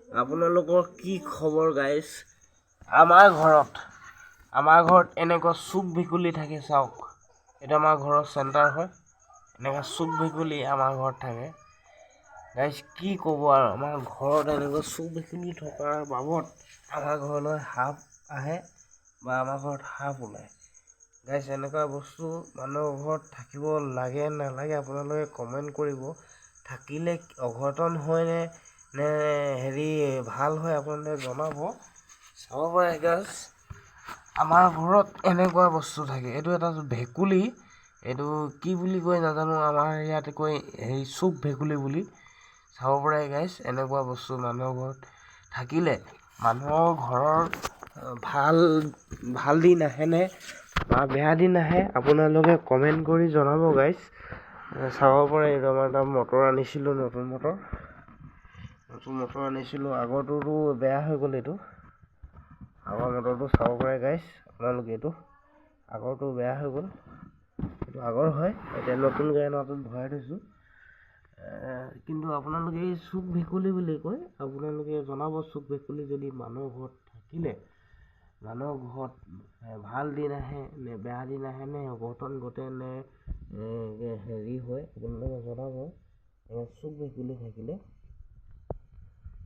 আপোনালোকৰ কি খবৰ গাইজ? আমাৰ ঘৰত এনেকুৱা চুক ভেকুলী থাকে। চাওক, এটা আমাৰ ঘৰৰ চেণ্টাৰ হয়। এনেকুৱা চুক ভেকুলী আমাৰ ঘৰত থাকে গাইজ। কি ক'ব আৰু, আমাৰ ঘৰত এনেকুৱা চুক ভেকুলী থকাৰ বাবদ আমাৰ ঘৰলৈ সাপ আহে বা আমাৰ ঘৰত সাপ ওলায় গাইজ। এনেকুৱা বস্তু মানুহৰ ঘৰত থাকিব লাগে নালাগে আপোনালোকে কমেণ্ট কৰিব। থাকিলে অঘটন হয়নে নে ভাল হয় আপোনালোকে জনাব। চাব পাৰে গাইজ, আমাৰ ঘৰত এনেকুৱা বস্তু থাকে। এইটো এটা ভেকুলী, এইটো কি বুলি কয় নাজানো, আমাৰ ইয়াত কয় চুক ভেকুলী বুলি। চাব পাৰে গাইজ, এনেকুৱা বস্তু মানুহৰ ঘৰত থাকিলে মানুহৰ ঘৰৰ ভাল দিন আহেনে বা বেয়া দিন আহে আপোনালোকে কমেণ্ট কৰি জনাব গাইজ। চাব পাৰে, এইটো আমাৰ এটা মটৰ আনিছিলোঁ, নতুন মটৰ আনিছিলোঁ। আগৰটোতো বেয়া হৈ গ'ল। এইটো আগৰ মটৰটো চাব পাৰে গাইজ আপোনালোকে। এইটো আগৰটো বেয়া হৈ গ'ল, এইটো আগৰ হয়। এতিয়া নতুন গাড়ীত ভৰাই থৈছোঁ। কিন্তু আপোনালোকে এই চুক ভেকুলী বুলি কয়, আপোনালোকে জনাব। চুক ভেকুলী যদি মানুহৰ ঘৰত থাকিলে মানুহৰ ঘৰত ভাল দিন আহে নে বেয়া দিন আহে নে অঘটন ঘটে নে হয়, আপোনালোকে জনাব চুক ভেকুলী থাকিলে।